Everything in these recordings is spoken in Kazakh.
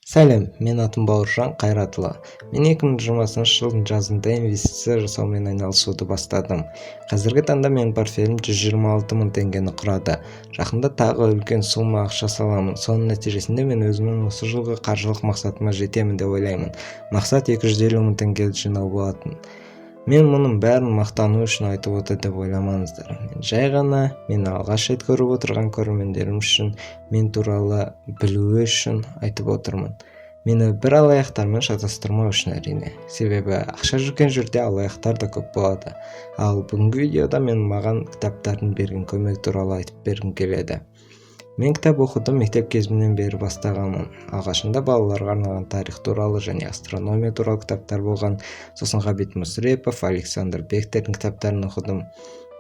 Сәлем, мен атым Бауыржан Қайратұлы. Мен 2020 жылдың жазында инвестиция жасаумен айналысуды бастадым. Қазіргі таңда менің портфелім 126 мың теңгені құрады. Жақында тағы үлкен сумма ақша саламын. Соның нәтижесінде мен өзімнің осы жылғы қаржылық мақсатыма жетемін деп ойлаймын. Мақсат 250 мың теңгені жинау болатын. Мен мұның бәрін мақтану үшін айтып отыр деп ойламаңыздар. Жай ғана мен алғаш рет көріп отырған көрермендерім үшін, мен туралы білуі үшін айтып отырмын. Мені бір алаяқтармен шатастырмау үшін әрине. Себебі ақша жүрген жерде алаяқтар да көп болады. Ал бүгінгі видеода мен маған кітаптардың берген көмек туралы айтып бергім келеді. Мен кітап оқуды мектеп кезімнен бері бастағанмын. Алғашында балаларға арналған тарих туралы және астрономия туралы кітаптар болған. Сосын Ғабит Мүсірепов, Александр Бектердің кітаптарын оқыдым.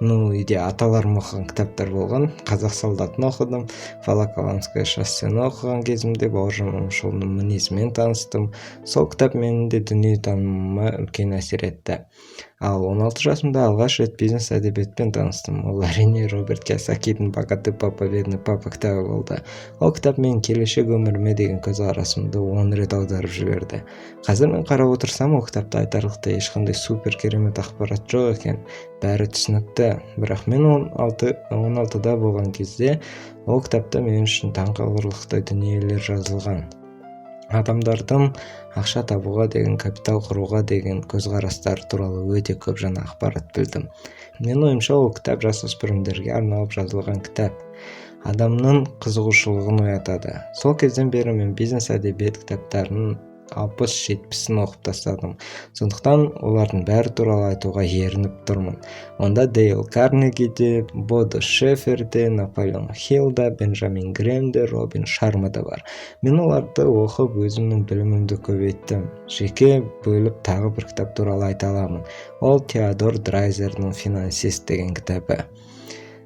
Үйде аталарым оқыған кітаптар болған. Қазақ солдатын оқыдым. Волоколамское шоссені оқыған кезімде Бауыржан Момышұлының мінезімен таныстым. Сол кітап менің де дүниетанымыма үлкен әсер етті. Ал 16 жасымда алғаш рет бизнес әдебиетпен таныстым. Ол әрине Роберт Кийосакидің «Богатый папа, бедный папа» кітабы болды. Ол кітап менің келешек өміріме деген көзқарасымды 10 рет аударып жіберді. Қазір мен қарап отырсам, ол кітапта айтарлықтай ешқандай супер керемет ақпарат жоқ екен. Бәрі түсінікті. Бірақ мен 16-да болған кезде ол кітапта мен үшін таңқаларлықтай дүниелер жазылған. Адамдардың ақша табуға деген, капитал құруға деген көзқарастары туралы өте көп жаңа ақпарат білдім. Мен ойымша, ол кітап жасөспірімдерге арналып жазылған кітап. Адамның қызығушылығын оятады. Сол кезден бері мен бизнес әдебиет кітаптарының 60-70-ін оқып тастадым. Сондықтан олардың бәрі туралы айтуға ерініп тұрмын. Онда Дейл Карнеги де, Бодо Шефер де, Наполеон Хилл да, Бенджамин Грэм де, Робин Шарма да бар. Мен оларды оқып өзімнің білімімді көбейттім. Жеке бөліп тағы бір кітап туралы айта аламын. Ол Теодор Драйзердің «Финансист» деген кітабы.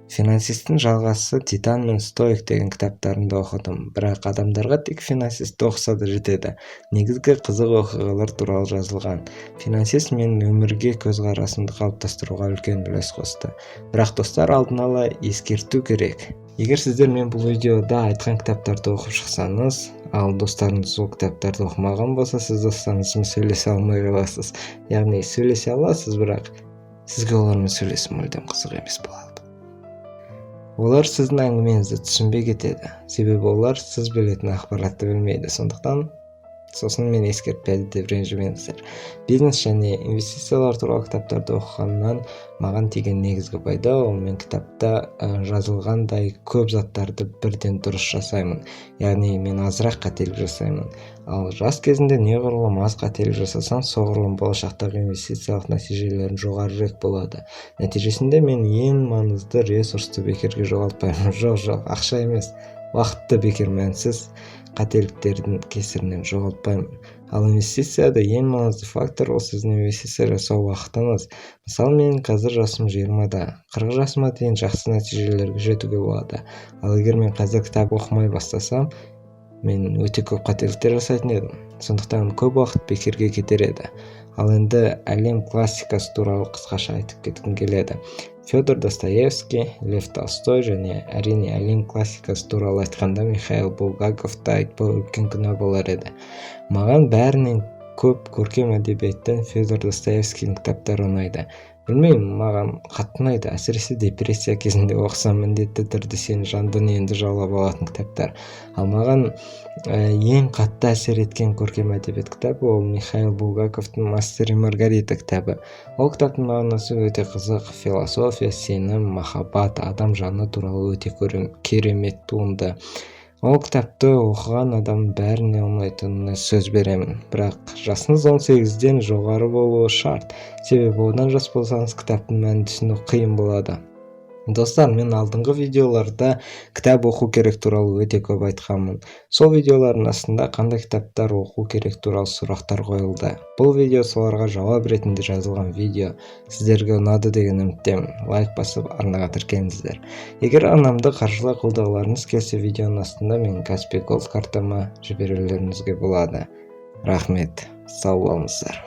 «Финансисттің» жалғасы «Титан» мен «Стоик» деген кітаптарында оқыдым. Бірақ адамдарға тек «Финансистті» оқыса да жетеді. Негізгі қызық оқиғалар туралы жазылған. «Финансист» менің өмірге көзқарасымды қалыптастыруға үлкен үлес қосты. Бірақ достар, алдын ала ескерту керек. Егер сіздер мен бұл видеода айтқан кітаптарды оқып шықсаңыз, ал достарыңыз ол кітаптарды оқымаған болса, сіз достарыңызбен сөйлесе алмай қаласыз. Яғни сөйлесе аласыз, бірақ сізге олармен сөйлесу мүлдем қызық емес болады. Олар сіздің әңгімеңізді түсінбей кетеді. Себебі олар сіз білетін ақпаратты білмейді. Сосын мен ескертпеді деп ренжімеңіздер. Бизнес және инвестициялар туралы кітаптарды оқығаннан маған тиген негізгі пайда, ол мен кітапта жазылғандай көп заттарды бірден дұрыс жасаймын. Яғни мен азырақ қателік жасаймын. Ал жас кезінде неғұрлым аз қателік жасасаң, соғұрлым болашақтағы инвестициялық нәтижелерің жоғарырақ болады. Нәтижесінде мен ең маңызды ресурсты бекерге жоғалтпаймын. Жоқ, ақша емес, уақытты бекер мәнсіз қателіктердің кесірінен жоғалтпаймын. Ал инвестицияда ең маңызды фактор ол сіздің инвестиция жасау уақытыңыз. Мысалы, мен қазір жасым 20-да, 40 жасыма дейін жақсы нәтижелерге жетуге болады. Ал егер мен қазір кітап оқымай бастасам, мен өте көп қателіктер жасайтын едім. Сондықтан көп уақыт бекерге кетер еді. Ал енді әлем классикасы туралы қысқаша айтып кеткім келеді. Федор Достоевский, Лев Толстой және әрине әлем классикасы туралы айтқанда Михаил Булгаковты айтпау үлкен күнә болар еді. Маған бәрінен көп көркем әдебиеттен Федор Достоевскийдің кітаптары ұнайды. Білмеймін, маған қатты ұнайды. Әсіресе депрессия кезінде оқысам міндетті түрде сені жан дүниеңді жаулап алатын кітаптар. Ал маған ең қатты әсер еткен көркем әдебиет кітабы ол Михаил Булгаковтың «Мастер и Маргарита» кітабы. Ол кітаптың мағынасы өте қызық. Философия, сенім, махаббат, адам жаны туралы өте керемет туынды. Ол кітапты оқыған адам бәріне ұнайтынына сөз беремін. Бірақ жасыңыз 18-ден жоғары болуы шарт. Себебі одан жас болсаңыз кітаптың мәнін түсіну қиын болады. Достар, мен алдыңғы видеоларда кітап оқу керек туралы өте көп айтқанмын. Сол видеолардың астында қандай кітаптар оқу керек туралы сұрақтар қойылды. Бұл видео соларға жауап ретінде жазылған видео. Сіздерге ұнады деген үміттемін. Лайк басып арнаға тіркеліңіздер. Егер арнамды қаржылай қолдауларыңыз келсе, видеоның астында менің Каспий Голд картама жіберулеріңізге болады. Рахмет. Сау болыңыздар.